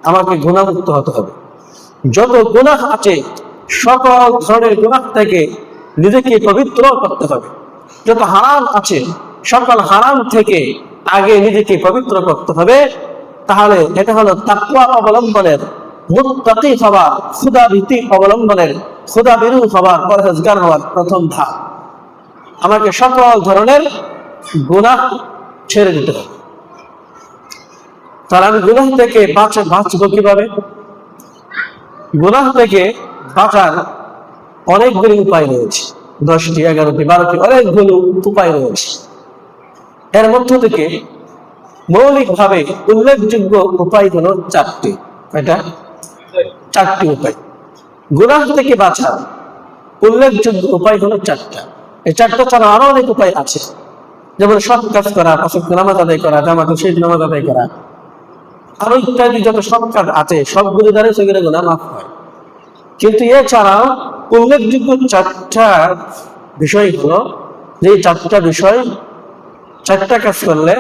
আমাকে গুনাহমুক্ত হতে হবে। যত গুনাহ আছে সকল ধরনের গুনাহ থেকে নিজেকে পবিত্র করতে হবে। যত হারাম আছে সকল হারাম থেকে আগে নিজেকে পবিত্র করতে হবে। তাহলে এটা হলো তাকওয়া অবলম্বনের, মুত্তাকি হওয়ার, খোদাভীতি অবলম্বনের, খোদাভীরু হওয়ার, পরহেজগার হওয়ার প্রথম ধাপ। আমাকে সকল ধরনের গুনাহ ছেড়ে দিতে হবে। তাহলে আমি গুনাহ থেকে বাঁচবো কিভাবে? গুনাহ থেকে বাঁচার অনেকগুলি উপায় রয়েছে, 10টি 11টি 12টি অনেকগুলো উপায় রয়েছে। এর মধ্য থেকে মৌলিকভাবে উল্লেখযোগ্য উপায় হলো 4টি। এটা 4টি উপায়। গুনাহ থেকে বাঁচার উল্লেখযোগ্য উপায় হলো 4টা। এই 4টা ছাড়া আরো অনেক উপায় আছে, যেমন সৎ কাজ করা, পাঁচ ওয়াক্ত নামাজ আদায় করা, জামাতে শহীদ নামাজ আদায় করা, আরো ইত্যাদি যত সৎ কাজ আছে সবগুলো দ্বারা সেগুলো গুনাহ মাফ হয়। কিন্তু এছাড়াও উল্লেখযোগ্য 4টা বিষয় হলো, যে 4টা বিষয় 4টা কাজ করলে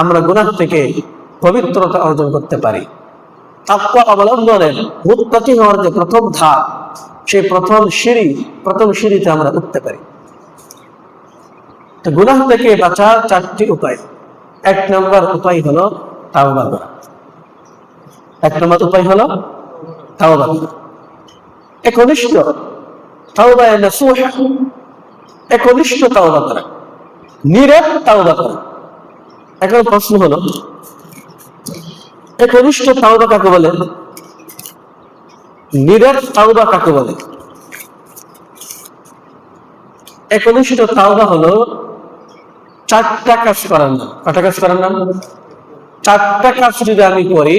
আমরা গুনাহ থেকে পবিত্রতা অর্জন করতে পারি। তাকওয়া অবলম্বনের, মুত্তাকি হওয়ার যে প্রথম ধাপ, সেই প্রথম সিঁড়িতে আমরা উঠতে পারি। তো গুনাহ থেকে বাঁচার 4টি উপায়। 1 নম্বর উপায় হলো তাওবা করা। 1 নম্বর উপায় হলো তাওবা করা। একনিষ্ঠ তাওবা নসুহ, একনিষ্ঠ তাওবা করা, নীরব তাওবা করা। এখন প্রশ্ন হলো, একনিষ্ঠ তাওবা কাকে বলে? নীরব তাওবা কাকে বলে? একনিষ্ঠ তাওবা হলো 4টা কাজ করার নাম। কটা কাজ করার নাম? 4টা কাজ যদি আমি করি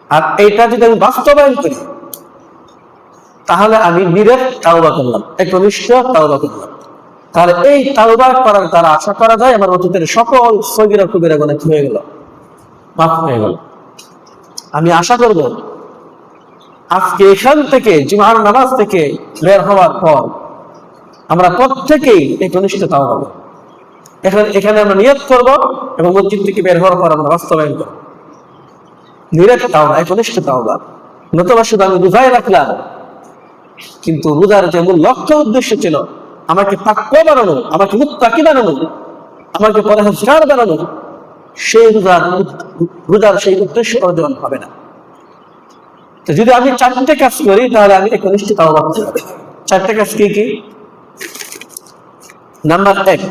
আর এটা যদি আমি বাস্তবায়ন করি, তাহলে আমি নীরব তাওবা করলাম, একনিষ্ঠ তাওবা করলাম। তাহলে এই তাওবা করার দ্বারা আশা করা যায় আমার অতীতের সকল সগীরা কবিরা গুনাহ হয়ে গেল, মাফ হয়ে গেল। আমি আশা করব আজকে এখান থেকে জুমার নামাজ থেকে বের হওয়ার পর আমরা প্রত্যেকেই একনিষ্ঠ তাওবা করব। এখানে আমরা নিয়ত করব এবং মসজিদ থেকে বের হওয়ার পর আমরা বাস্তবায়ন করব নীরব তাওবা, একনিষ্ঠ তাওবা। নতুবা শুধু আমি বুঝাই রাখলাম, কিন্তু রোজার যে মূল লক্ষ্য উদ্দেশ্য ছিল আমাকে তাকওয়া বানানো, আমাকে মুত্তাকি বানানো, আমাকে পরহেজগার বানানো, সেই রোজার সেই উদ্দেশ্য অর্জন হবে না। তো যদি আমি 4টে কাজ করি তাহলে আমি একনিষ্ঠ তাওবা করতে পারি। 4টে কাজ কি কি? নাম্বার 1,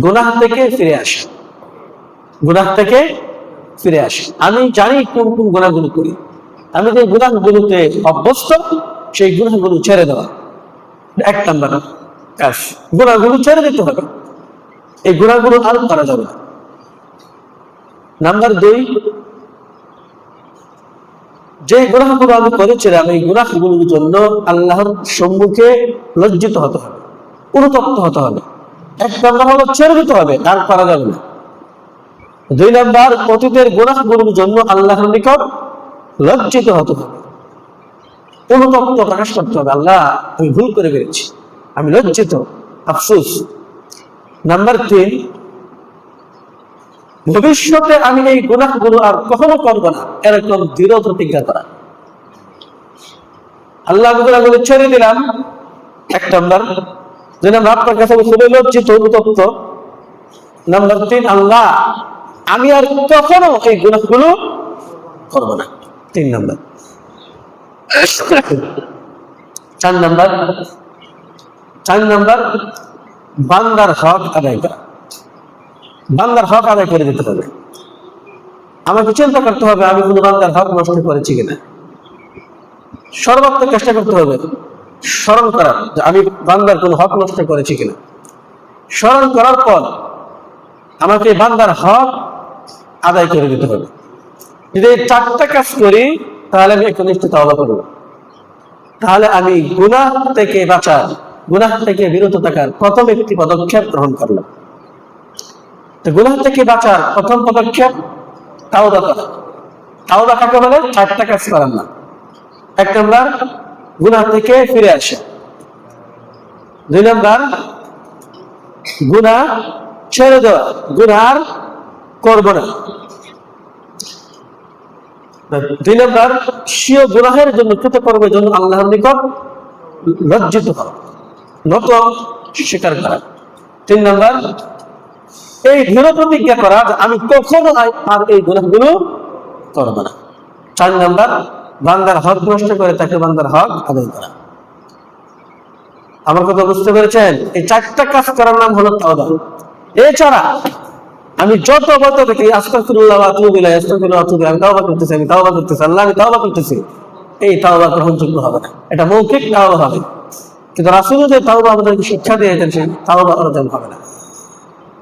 গুনাহ থেকে ফিরে আসা। গুনাহ থেকে ফিরে আসা। আমি জানি কোন কোন গুনাহগুলো করি, আমি যে গুনাহগুলোতে অভ্যস্ত সেই গুনাহগুলো ছেড়ে দেওয়া 1 নাম্বার কাজ। গুনাহগুলো ছেড়ে দিতে হবে, এই গুনাহগুলো আর করা যাবে না। নাম্বার 2, যে গুনাহগুলো আমি করেছিলাম এই গুনাহগুলোর জন্য আল্লাহর সম্মুখে লজ্জিত হতে হবে, অনুতপ্ত হতে হবে। 1 নাম্বার হলো ছেড়ে দিতে হবে, আর করা যাবে না। 2 নাম্বার, অতীতের গুনাহগুলোর জন্য আল্লাহর নিকট লজ্জিত হতে হবে, অনুতপ্ত প্রকাশ করতে হবে, আল্লাহ আমি ভুল করে ফেলেছি, আমি লজ্জিত, আফসোস। নাম্বার 3, ভবিষ্যতে আমি এই গুনাহগুলো আর কখনো করব না, এরকম দৃঢ় প্রতিজ্ঞা করা। আল্লাহ গুনাহগুলো ছেড়ে দিলাম, 1 নাম্বার। 2 নাম্বার, আপনার কাছে খুবই লজ্জিত, অনুতপ্ত। নাম্বার 3, আল্লাহ আমি আর কখনো এই গুনাহগুলো করব না, 3 নাম্বার। 4 নাম্বার, বান্দার হক আদায় করা। বান্দার হক আদায় করে দিতে হবে। আমাকে চিন্তা করতে হবে আমি কোনো বান্দার হক নষ্ট করেছি কিনা। সর্বাত্মক চেষ্টা করতে হবে স্মরণ করার যে আমি বান্দার কোনো হক নষ্ট করেছি কিনা। স্মরণ করার পর আমাকে বান্দার হক আদায় করে দিতে হবে। যদি এই 4টা কাজ করি তাহলে আমি একনিষ্ঠ তাওবা করব। তাহলে আমি গুনাহ থেকে বাঁচার, গুনাহ থেকে বিরত থাকার প্রথম একটি পদক্ষেপ গ্রহণ করলাম। তো গুনাহ থেকে বাঁচার প্রথম পদক্ষেপ তাওবা করা। তাওবা কাকে বলে? 4টা কাজ করার না। 1 নাম্বার, গুনাহ থেকে ফিরে আসা। 2 নাম্বার, গুনাহ ছেড়ে দেওয়া, গুনাহ আর করব না। দুই নম্বর, স্বীয় গুনাহের জন্য কৃতকর্মের জন্য আল্লাহর নিকট লজ্জিত হওয়া, নত স্বীকার করা। তিন নম্বর, এই দৃঢ় প্রতিজ্ঞা করা যে আমি কখনো আর এই গুনাহগুলো করব না। চার নম্বর, বান্দার হক নষ্ট করে তাকে বান্দার হক আদায় করা। আমার কথা বুঝতে পেরেছেন? এই চারটা কাজ করার নাম হলো তাওবা। এছাড়া আমি যত বলতে দেখি আস্তাগফিরুল্লাহ ওয়া আতুবু ইলাইহি, আস্তাগফিরুল্লাহ ওয়া আতুবু ইলাইহি, আমি তাওবা করতেছি, আমি তাওবা করতেছি, আল্লাহ আমি তাওবা করতেছি, এই তাওবা গ্রহণযোগ্য হবে না। এটা মৌখিক তাওবা হবে, কিন্তু রাসূল যে তাওবা আমাদেরকে শিক্ষা দিয়েছেন সেই তাওবা অর্জন হবে না।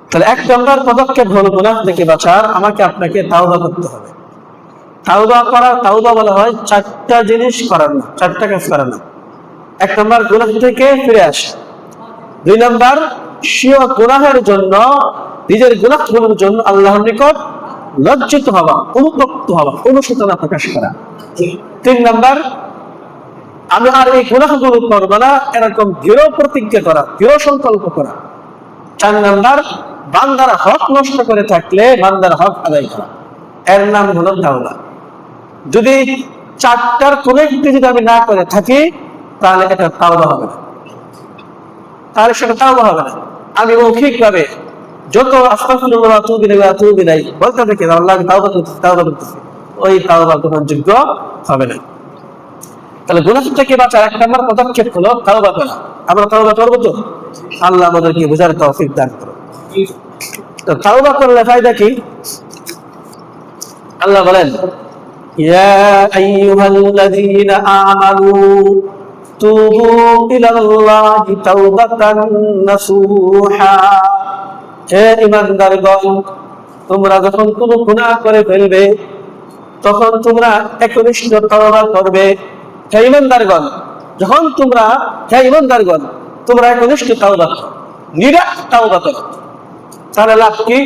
তাহলে এক নম্বর পদক্ষেপ হলো গুনাহ থেকে বাঁচার, আমাকে আপনাকে তাওবা করতে হবে। তাওবা করা, তাওবা বলা হয় চারটা জিনিস করার না, চারটা কাজ করার না। এক নম্বর, গুনাহ থেকে ফিরে আসা। দুই নম্বর, স্বীয় গুনাহের জন্য, নিজের গুনাহগুলোর জন্য আল্লাহর নিকট লজ্জিত হওয়া, অনুতপ্ত হওয়া, অনুশোচনা প্রকাশ করা। তিন নম্বর, আমি আর এই গুনাহগুলো করবো না, এরকম দৃঢ় প্রতিজ্ঞা করা, দৃঢ় সংকল্প করা। চার নম্বর, বান্দার হক নষ্ট করে থাকলে বান্দার হক আদায় করা। এর নাম হলো তাওবা। যদি চারটার কোনো একটি যদি আমি না করে থাকি, তাহলে এটা তাওবা হবে না, তাহলে সেটা তাওবা হবে না। আমি মৌখিক ভাবে যত আস্তাগফিরুল্লাহ ওয়া আতুবু ইলাইহি ওয়া আতুবু ইলাইহি বলতে থাকি, আল্লাহ আমি তাওবা করতেছি, তাওবা করতেছি, ওই তাওবা গ্রহণযোগ্য হবে না। তাহলে গুনাহ থেকে বাঁচার এক নম্বর পদক্ষেপ হলো তাওবা করা। আমরা তাওবা করব তো? আল্লাহ আমাদেরকে বুঝার তৌফিক দান করুন। তো তাওবা করলে ফায়দা কি? আল্লাহ বলেন, ইয়া আইয়ুহাল্লাযীনা আমানু তুবু ইলাল্লাহি তাওবাতান নাসুহা। হে ঈমানদারগণ, তোমরা যখন কোনো গুনাহ করে ফেলবে তখন তোমরা একনিষ্ঠ তাওবা করবে। হে ঈমানদারগণ, যখন তোমরা, হে ঈমানদারগণ, তোমরা একনিষ্ঠ তাওবা করো, নীরব তাওবা করো। তাহলে লাভ কি?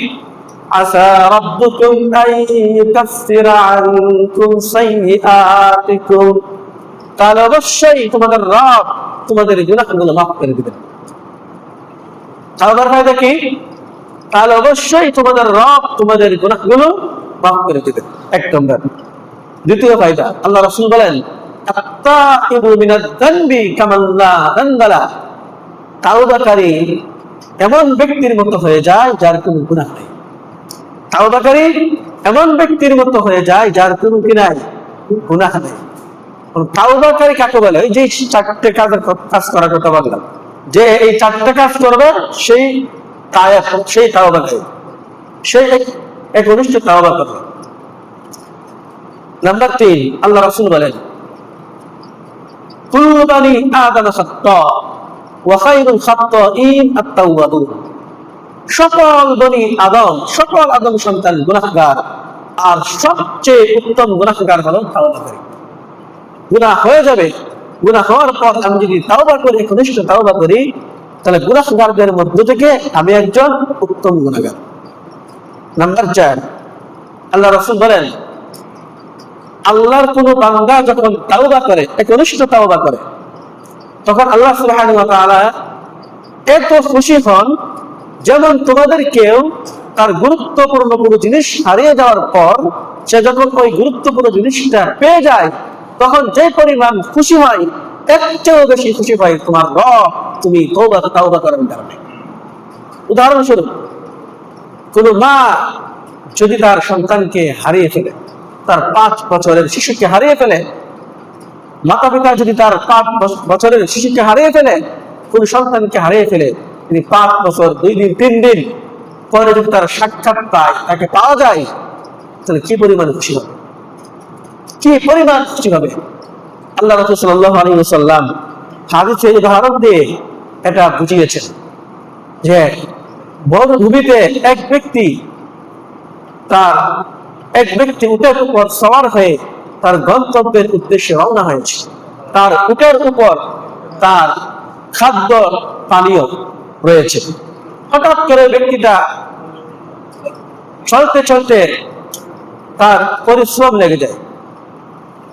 আসা রাব্বুকুম আন ইউকাফিরা আনকুম সাইয়্যাতিকুম, তাহলে অবশ্যই তোমাদের রব তোমাদের গুনাহগুলো মাফ করে দিবেন। তাওবার ফায়দা কি? তাহলে অবশ্যই তোমাদের রব তোমাদের গুনাহগুলো মাফ করে দিবেন, এক নম্বর। দ্বিতীয় ফায়দা, আল্লাহ রাসূল বলেন, আত-তাইবু মিনাদ যানবি কামান লা যানবা লাহু, তাওবাকারী এমন ব্যক্তির মতো হয়ে যায় যার কোনো গুনাহ নেই। তাওবাকারী এমন ব্যক্তির মতো হয়ে যায় যার কোনো কি নাই, গুনাহ নেই। তাওবাকারী কাকে বলে? ওই যে চারটে কাজ করার কথা বললাম, যে এই চারটে কাজ করবে সেই সেই তাওবাকারী, সেই একনিষ্ঠ তাওবা করবে। নাম্বার 3, আল্লাহ রাসূল বলেন, কুল্লু বানি আদম খাত্তা ওয়া খায়রুল খাত্তাইন আত-তাওয়াবুন। সকল বনি আদম, সকল আদম সন্তান গুনাহগার, আর সবচেয়ে উত্তম গুনাহগার হলো তাওবাকারী। গুনাহ হয়ে যাবে, গুনাহ হওয়ার পর আমি যদি তাওবা করি, একনিষ্ঠ তাওবা করি, তাহলে গুনাহগারদের মধ্য থেকে আমি একজন উত্তম গুনাহগার। নাম্বার 4, আল্লাহ রাসূল বলেন, আল্লাহর কোন বান্দা যখন তাওবা করে, একনিষ্ঠ তাওবা করে, তখন আল্লাহ সুবহানাহু ওয়া তাআলা এত খুশি হন যেমন তোমাদের কেউ তার গুরুত্বপূর্ণ কোনো জিনিস হারিয়ে যাওয়ার পর সে যখন ওই গুরুত্বপূর্ণ জিনিসটা পেয়ে যায় তখন যে পরিমাণ খুশি হয়, এর চেয়েও বেশি খুশি হয় তোমার রব তুমি তাওবা করার কারণে। উদাহরণস্বরূপ, কোন মা যদি তার সন্তানকে হারিয়ে ফেলে, তার 5 বছরের শিশুকে হারিয়ে ফেলে, মাতা পিতা যদি তার 5 বছরের শিশুকে হারিয়ে ফেলে, কোন সন্তানকে হারিয়ে ফেলে, তিনি 5 বছর 2 দিন 3 দিন পরে যদি তার সাক্ষাৎ পায়, তাকে পাওয়া যায়, তাহলে কি পরিমাণ খুশি হবে, কি পরিমাণ খুশি হবে। আল্লাহ রাসূল সাল্লাল্লাহু আলাইহি ওয়াসাল্লাম হাদিসে উদাহরণ দিয়ে এটা বুঝিয়েছেন যে মরুভূমিতে এক ব্যক্তি উটের উপর সওয়ার হয়ে তার গন্তব্যের উদ্দেশ্যে রওনা হয়েছে। তার উটের উপর তার খাদ্য পানীয় রয়েছে। হঠাৎ করে ব্যক্তিটা চলতে চলতে তার পরিশ্রম লেগে যায়।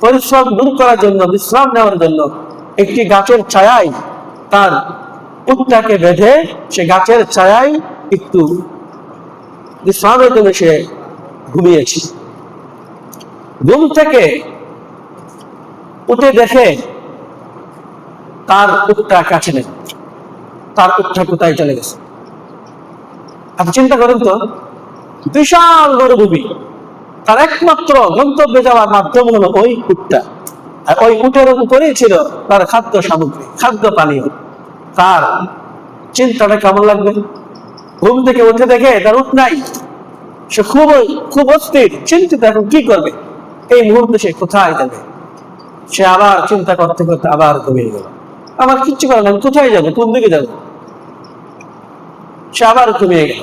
পরিশ্রম দূর করার জন্য, বিশ্রাম নেওয়ার জন্য একটি গাছের ছায়ায় তার উটটাকে বেঁধে সে গাছের ছায়ায় একটু বিশ্রামের জন্য সে ঘুমিয়েছে। ঘুম থেকে উঠে দেখে তার উটটা কাছে নেই, তার উটটা কোথায় চলে গেছে। আপনি চিন্তা করেন তো, বিশাল মরুভূমি, তার একমাত্র গন্তব্যে যাওয়ার মাধ্যম হলো ওই উটটা, আর ওই উটের উপরেই ছিল তার খাদ্য সামগ্রী, খাদ্য পানীয়। তার চিন্তাটা কেমন লাগবে? ঘুম থেকে উঠে দেখে তার উট নাই, সে খুব অস্থির, চিন্তিত, এখন কি করবে? এই মুহূর্তে সে কোথায় যাবে? সে আবার চিন্তা করতে করতে আবার ঘুমিয়ে গেল। আমার কিচ্ছু করার নাই, কোথায় যাবে, কোন দিকে যাবে? সে আবার ঘুমিয়ে গেল।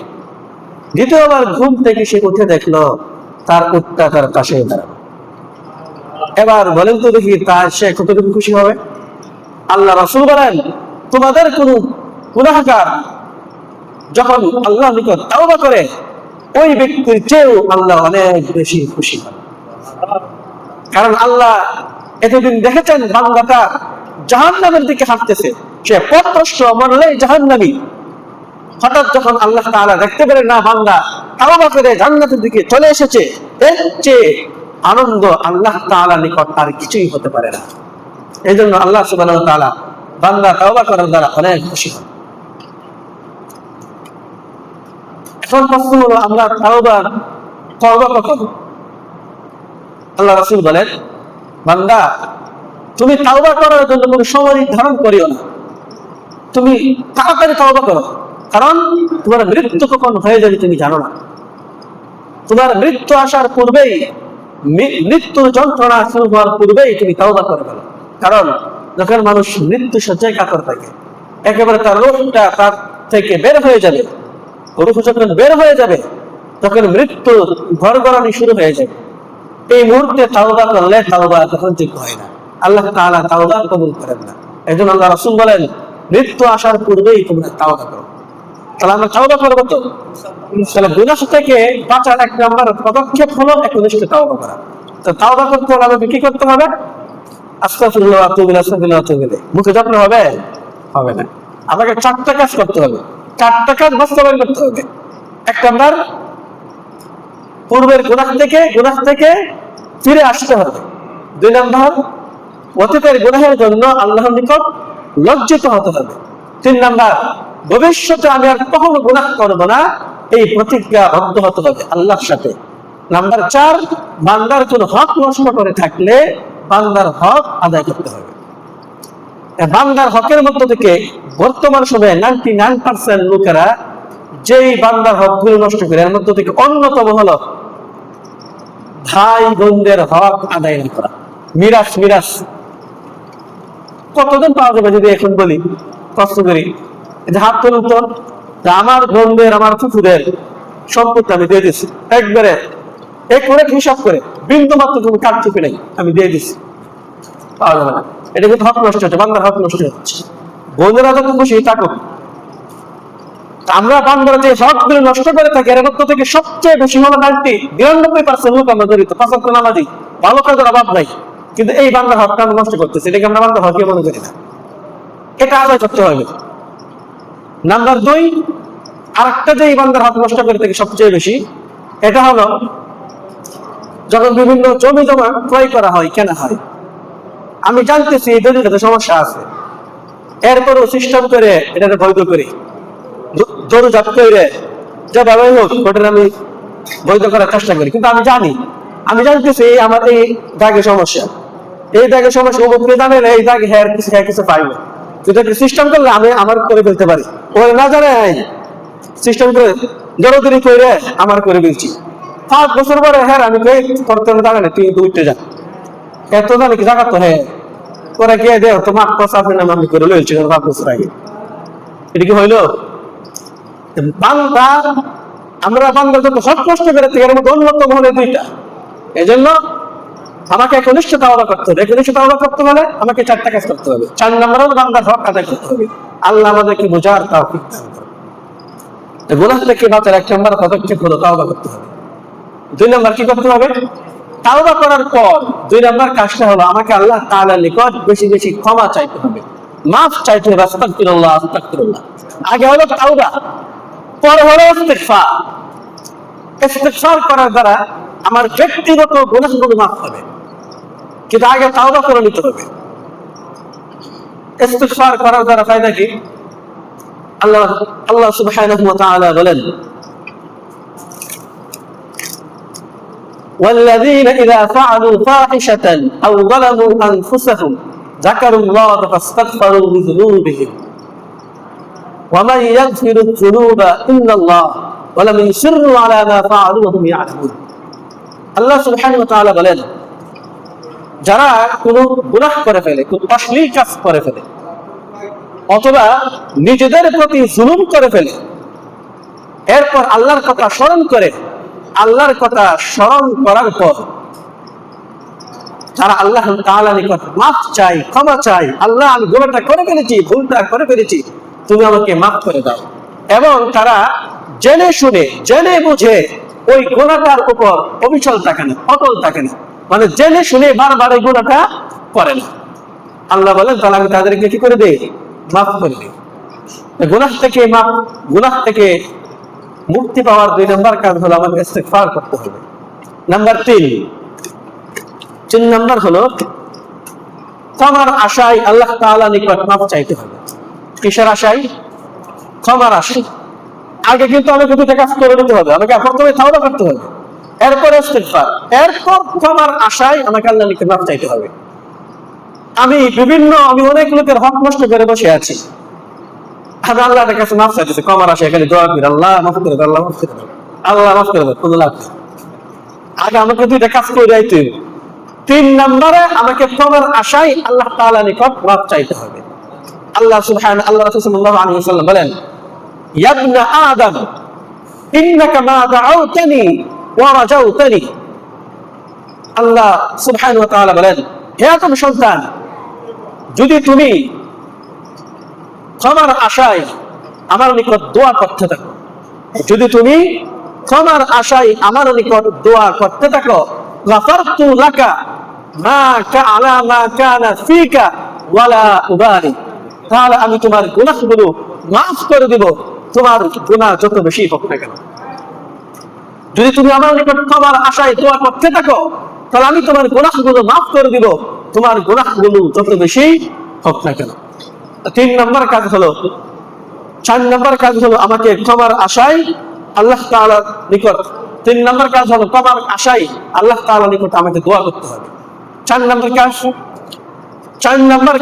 দ্বিতীয়বার ঘুম থেকে সে উঠে দেখলো তার উটটা তার পাশে দাঁড়ানো। এবার বলেন তো দেখি, তার সে কতটুকু খুশি হবে? আল্লাহ রাসূল বলেন, তোমাদের কোন গুনাহগার যখন আল্লাহর নিকট তাওবা করে, ওই ব্যক্তির চেয়েও আল্লাহ অনেক বেশি খুশি হয়। কারণ আল্লাহ এতদিন দেখেছেন বান্দাটা জাহান্নামের দিকে হাঁটতেছে, সে পথভ্রষ্ট, মরলেই জাহান্নামী। হঠাৎ যখন আল্লাহ তাআলা দেখতে পেলেন না, বান্দা তাওবা করে জান্নাতের দিকে চলে এসেছে, এর চেয়ে আনন্দ আল্লাহ তাআলার নিকট আর কিছুই হতে পারে না। এই জন্য আল্লাহ সুবহানাহু ওয়া তাআলা বান্দা তাওবা করার দ্বারা অনেক খুশি হন। এখন প্রশ্ন হলো, আমরা তাওবা কখন? আল্লাহ রাসূল বলেন, বান্দা তুমি তাওবা করার জন্য কোনো সময় নির্ধারণ করিও না, তুমি তাড়াতাড়ি তাওবা করো। কারণ তোমার মৃত্যু কখন হয়ে যাবে তুমি জানো না। তোমার মৃত্যু আসার পূর্বেই, মৃত্যুর যন্ত্রণা শুরু হওয়ার পূর্বেই তুমি তাওবা করে ফেলো। কারণ যখন মানুষ মৃত্যু সজ্জায় কাতর থাকে, একেবারে তার রূহটা তার থেকে বের হয়ে যাবে, রূহ যখন বের হয়ে যাবে তখন মৃত্যু ঘরঘরানি শুরু হয়ে যাবে। এই মুহূর্তে তাওবা করলে তাওবা তখন যোগ্য হয় না, আল্লাহ তাআলা তাওবা কবুল করেন না। এজন্য আল্লাহ রাসূল বলেন, মৃত্যু আসার পূর্বেই তোমরা তাওবা করো। তাহলে আমরা তাওবা করবো তো? তাহলে গুনাহ থেকে বাঁচার এক নম্বর পদক্ষেপ হলো একনিষ্ঠ তাওবা করা। তো তাওবা করতে হলে আমাকে কি করতে হবে? আস্তাগফিরুল্লাহ ওয়া আতুবু ইলাইহি, আস্তাগফিরুল্লাহ ওয়া আতুবু ইলাইহি। মুখে যত্ন হবে? হবে না। আমাকে 4টা কাজ করতে হবে, 4টা কাজ বাস্তবায়ন করতে হবে। এক নম্বর, পূর্বের গুনাহ থেকে ফিরে আসতে হবে। 2 নম্বর, অতীতের গুনাহের জন্য আল্লাহর নিকট লজ্জিত হতে হবে। 3 নম্বর, ভবিষ্যতে আমি আর কখনো গুনাহ করব না, এই প্রতিজ্ঞাবদ্ধ হতে হবে আল্লাহর সাথে। নাম্বার 4, বান্দার কোন হক নষ্ট করে থাকলে বান্দার হক আদায় করতে হবে। বান্দার হকের মধ্য থেকে বর্তমান সময়ে 99% লোকেরা যেই বান্দার হকগুলো নষ্ট করে, এর মধ্য থেকে অন্যতম হলো ভাই বোনদের হক আদায় না করা। মিরাস কতদিন পাওয়া যাবে যদি এখন বলি? কষ্ট করি, হাত তুলুন তো, আমার বোনদের, আমার ফুফুদের সম্পত্তি আমি দিয়ে দিচ্ছি, একবারে হিসাব করে, বিন্দু মাত্র কোনো কারচুপি নেই, আমি দিয়ে দিচ্ছি। পাওয়া যাবে না। এটা কিন্তু হক নষ্ট হচ্ছে, বান্দার হক নষ্ট হচ্ছে। বোনেরা যত খুশি থাকুক, আমরা বান্দারা যে হকগুলো নষ্ট করে থাকি, এর মধ্য থেকে সবচেয়ে বেশি হলো 99% লোক আমরা জড়িত। 5 ওয়াক্ত নামাজি, ভালো কাজের অভাব নাই, কিন্তু এই বান্দার হকটা আমরা নষ্ট করতেছি, এটাকে আমরা বান্দার হকই মনে করি না। এটা আদায় করতে হবে। নাম্বার 2, আরেকটা যে এই বান্দার হক নষ্ট করে থাকি সবচেয়ে বেশি, এটা হলো যখন বিভিন্ন জমি জমা ক্রয় করা হয়, কেনা হয়, আমি জানতেছি এই দলিলটাতে সমস্যা আছে, এরপরও সিস্টেম করে এটাকে বৈধ করি, দরু জাত করে যা ব্যবহার হোক ওটার আমি বৈধ করার চেষ্টা করি। কিন্তু আমি জানতেছি আমার এই দাগে সমস্যা, অমুককে জানে না, এই দাগে হ্যাঁ কিছু পাইবে, কিন্তু সিস্টেম করলে আমি আমার করে ফেলতে পারি। ওরা না জানে সিস্টেম করে জড়োদরি করে আমার করে ফেলছি। 5 বছর পরে হ্যাঁ আমি করতে জানে না, তুই উঠতে যা, এত জানে কি জায়গা তো হ্যাঁ ওরা গিয়ে দেও তো মাঠ প্রসাফে নাম আমি করে লইছি 5 বছর আগে। এটা কি হইলো? বান্দা, আমরা বান্দা যত সব কষ্ট করে থেকে এর মধ্যে অন্যতম হলে 2টা। এই জন্য আমাকে একনিষ্ঠ তাওবা করতে হবে। একনিষ্ঠ তাওবা করতে হলে আমাকে 4টা কাজ করতে হবে। 4 নম্বর হলো বান্দার হক আদায় করতে হবে। আল্লাহ আমাদেরকে বোঝার তৌফিক দান করুন। গুনাহ থেকে বাঁচার 1 নম্বর পদক্ষেপ হলো তাওবা করতে হবে। 2 নম্বর কি করতে হবে? তাওবা করার পর 2 নম্বর কাজটা হলো আমাকে আল্লাহ তাআলার নিকট বেশি বেশি ক্ষমা চাইতে হবে, মাফ চাইতে হবে। আস্তাগফিরুল্লাহ। আগে হলো তাওবা, পরে হলো ইস্তিগফার। ইস্তিগফার করার দ্বারা আমার ব্যক্তিগত গুনাহগুলো মাফ হবে, কিন্তু আগে তাওবা করে নিতে হবে। ইস্তিগফার করার দ্বারা ফায়দা কি? আল্লাহ সুবহানাহু ওয়া তাআলা বলেন, والذين إذا فعلوا فاحشة أو ظلموا أنفسهم ذكروا الله فاستغفروا لذنوبهم ومن يغفر الذنوب إلا الله ولم يصروا على ما فعلوا وهم يعلمون। আল্লাহ সুবহানাহু ওয়া তাআলা বলেন, যারা কোনো গুনাহ করে ফেলে, কোনো অশ্লীল কাজ করে ফেলে, অথবা নিজেদের প্রতি জুলুম করে ফেলে, এরপর আল্লাহর কথা স্মরণ করে, আল্লাহর কথা স্মরণ করার পর যারা আল্লাহ তাআলার নিকট মাফ চাই, ক্ষমা চাই, আল্লাহ আমি গুনাহটা করে ফেলেছি, ভুলটা করে ফেলেছি, তুমি আমাকে মাফ করে দাও, এবং তারা জেনে শুনে জেনে বুঝে ওই গুনাহটার উপর অবিচল থাকে না, অটল থাকে না, মানে জেনে শুনে বারবার এই গুনাহটা করে না, আল্লাহ বলেন তাহলে আমি তাদেরকে কি করে দেই? মাফ করে দিই। গুনাহ থেকে মুক্তি পাওয়ার 2 নম্বর কাজ হলো আমাকে ইস্তিগফার করতে হবে। নাম্বার 3 নাম্বার হলো ক্ষমার আশায় আল্লাহ তাআলার নিকট মাফ চাইতে হবে। কিসের আশায়? ক্ষমার আশায়। আগে কিন্তু আমাকে দুটো কাজ করে নিতে হবে, আমাকে প্রথমে তাওবা করতে হবে, এরপর ইস্তিগফার, এরপর ক্ষমার আশায় আমাকে আল্লাহর নিকট মাফ চাইতে হবে। আমি অনেক লোকের হক নষ্ট করে বসে আছি, আমি আল্লাহর কাছে মাফ চাইতেছি, ক্ষমার আশায় এখানে দোয়া করি, আল্লাহ মাফ করে দাও, আল্লাহ মাফ করে দাও, আল্লাহ মাফ করে দাও, কোনো লাভ নেই। আগে আমাকে দুইটা কাজ করে যাইতে হবে। 3 নম্বরে আমাকে ক্ষমার আশায় আল্লাহ তাআলার নিকট মাফ চাইতে হবে। আল্লাহ রাসূল সাল্লাল্লাহু আলাইহি ওয়াসাল্লাম বলেন, ইয়া ইবনা আদম ইন্নাকা মা দাআউতানি ওয়া রাজাউতানি। আল্লাহ সুবহানাহু ওয়া তাআলা বলেন, হে আদম সন্তান, যদি তুমি ক্ষমার আশায় আমার নিকট দোয়া করতে থাকো, যদি তুমি ক্ষমার আশায় আমার নিকট দোয়া করতে থাকো, গাফারতু লাকা মা কাআলা মা কানা ফিকা ওয়ালা উবারি, তাহলে আমি তোমার গুনাহগুলো মাফ করে দিব, তোমার গুনাহ যত বেশি হোক না কেন। যদি তুমি আমার নিকট ক্ষমার আশায় দোয়া করতে থাকো, তাহলে আমি তোমার গুনাহগুলো মাফ করে দিব, তোমার গুনাহগুলো যত বেশি হোক না কেন। 4 নম্বর কাজ হলো আমাকে ক্ষমার আশায় আল্লাহ তাআলার নিকট 3 নম্বর কাজ হলো ক্ষমার আশায় আল্লাহ তাআলার নিকট আমাকে দোয়া করতে হবে। 4 নম্বর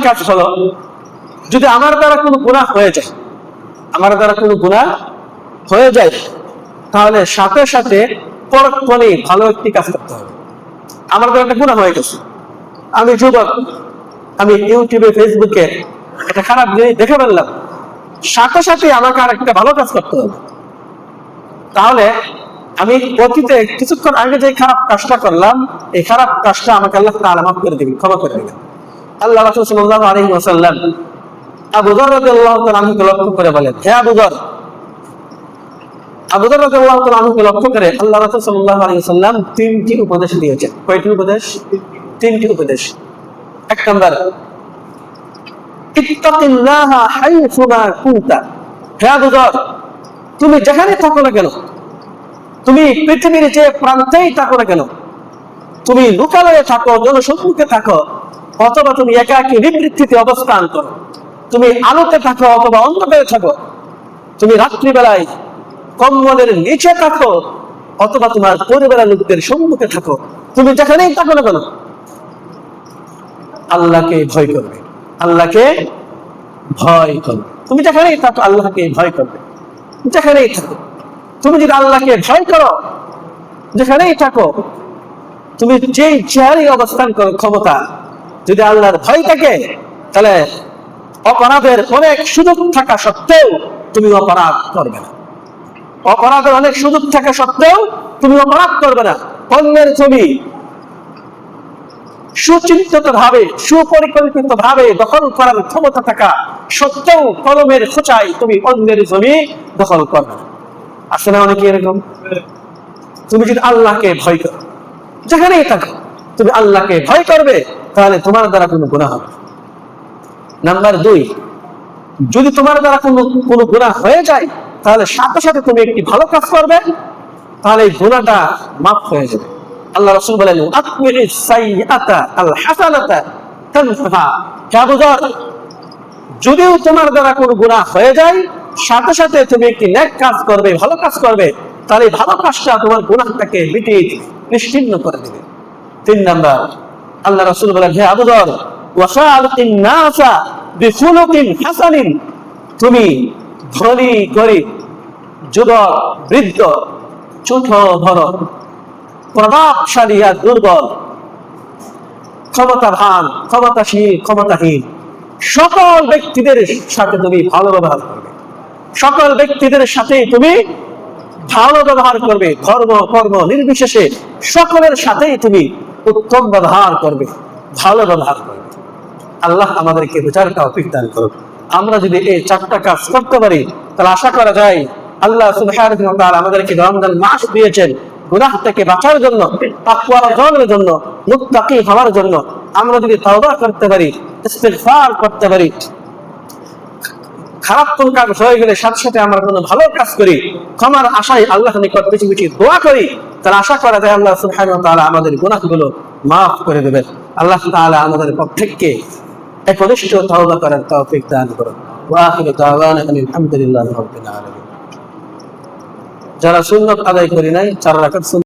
কাজ হলো যদি আমার দ্বারা কোনো গুনাহ হয়ে যায়, তাহলে সাথে সাথে পরক্ষণে ভালো একটি কাজ করতে হবে। আমার দ্বারা একটা গুনাহ হয়ে গেছে, আমি যুবক, আমি ইউটিউবে ফেসবুকে একটা খারাপ জিনিস দেখে ফেললাম, সাথে সাথে আমাকে আর একটা ভালো কাজ করতে হবে। তাহলে আমি অতীতে কিছুক্ষণ আগে যে খারাপ কাজটা করলাম, এই খারাপ কাজটা আমাকে আল্লাহ তাআলা মাফ করে দিবেন, ক্ষমা করে দিবেন। আল্লাহ রাসূল সাল্লাল্লাহু আলাইহি ওয়াসাল্লাম আবু যর রাদিয়াল্লাহু তাআলা আনহুকে লক্ষ্য করে বলেন, হে আবু যর রাদিয়াল্লাহু তাআলা আনহুকে লক্ষ্য করে আল্লাহ রাসূল সাল্লাল্লাহু আলাইহি ওয়াসাল্লাম 3টি উপদেশ দিয়েছেন। কয়টি উপদেশ? 3টি উপদেশ। 1 নম্বর, ইত্তাকিল্লাহা হাইসুমা কুনতা। হে আবু যর, তুমি যেখানে থাকো না কেন, তুমি পৃথিবীর যে প্রান্তেই থাকো না কেন, তুমি লোকালয়ে থাকো, জনসম্মুখে থাকো, অথবা তুমি একাকী নিবৃত্তিতে অবস্থান করো, তুমি আলোতে থাকো অথবা অন্ধকারে থাকো, তুমি রাত্রিবেলায় কম্বলের নিচে থাকো অথবা তোমার পরিবারের লোকদের সম্মুখে থাকো, তুমি যেখানেই থাকো না কেন আল্লাহকে ভয় করবে, আল্লাহকে ভয় করবে। তুমি যেখানেই থাকো আল্লাহকে ভয় করবে, যেখানেই থাকো। তুমি যদি আল্লাহকে ভয় করো, যেখানেই থাকো, তুমি যেই চেয়ারে অবস্থান করো, ক্ষমতা, যদি আল্লাহর ভয় থাকে, তাহলে অপরাধের অনেক সুযোগ থাকা সত্ত্বেও তুমি অপরাধ করবে না। অপরাধের অনেক সুযোগ থাকা সত্ত্বেও তুমি অপরাধ করবে না। অন্যের জমি সুচিন্তিত ভাবে, সুপরিকল্পিত ভাবে দখল করার ক্ষমতা থাকা সত্ত্বেও কলমের খোঁচায় তুমি অন্যের জমি দখল করবে না। আসলে না অনেকে এরকম? তুমি যদি আল্লাহকে ভয় করো, যেখানেই থাকো তুমি আল্লাহকে ভয় করবে, তাহলে তোমার দ্বারা কোনো গুনাহ হবে না। নাম্বার 2, যদি তোমার দ্বারা কোনো গুনাহ হয়ে যায়, তাহলে সাথে সাথে তুমি একটি ভালো কাজ করবে, তাহলে এই গুনাহটা মাফ হয়ে যাবে। আল্লাহ রাসূল বলেন আতমি'is সাইয়্যাতা আল হাসানাতা তামহুহা। হে আবু যর, যদিও তোমার দ্বারা কোনো গুনাহ হয়ে যায়, সাথে সাথে তুমি একটি নেক কাজ করবে, ভালো কাজ করবে, তাহলে ভালো কাজটা তোমার গুনাহটাকে মিটিয়ে নিশ্চিহ্ন করে দেবে। 3 নাম্বার, আল্লাহ রাসূল বলেন হে আবু যর ওয়াখালিকিন নাসা বিখুলুকিন হাসানিন, তুমি ধনী গরিব, যুবক বৃদ্ধ, ছোট বড়, প্রভাবশালী আর দুর্বল, ক্ষমতাবান ক্ষমতাহীন, সকল ব্যক্তিদের সাথে তুমি ভালো ব্যবহার করবে। সকল ব্যক্তিদের সাথে তুমি ভালো ব্যবহার করবে, ধর্ম কর্ম নির্বিশেষে সকলের সাথেই তুমি উত্তম ব্যবহার করবে, ভালো ব্যবহার করবে। আল্লাহ আমাদেরকে বোঝার তৌফিক দান করুন। আমরা যদি এই 4টা কাজ করতে পারি, তাহলে আশা করা যায় আল্লাহ সুবহানাহু ওয়া তাআলা আমাদেরকে রমজান মাস দিয়েছেন গুনাহ থেকে বাঁচার জন্য, তাকওয়া অর্জনের জন্য, মুত্তাকি হওয়ার জন্য। আমরা যদি তওবা করতে পারি, ইস্তিগফার করতে পারি, খারাপ কোন কাজ হয়ে গেলে সাথে সাথে আমরা কোনো ভালো কাজ করি, ক্ষমার আশায় আল্লাহর নিকট বেশি বেশি দোয়া করি, তাহলে আশা করা যায় আল্লাহ সুবহানাহু ওয়া তাআলা আমাদের গুনাহগুলো মাফ করে দেবেন। আল্লাহ তাআলা আমাদের প্রত্যেককে একনিষ্ঠ তওবা করার তৌফিক দান করুন। ওয়া আখিরু দাওয়ানা আলহামদুলিল্লাহি রাব্বিল আলামিন। যারা সুন্নাত আদায় করি নাই, 4 রাকাত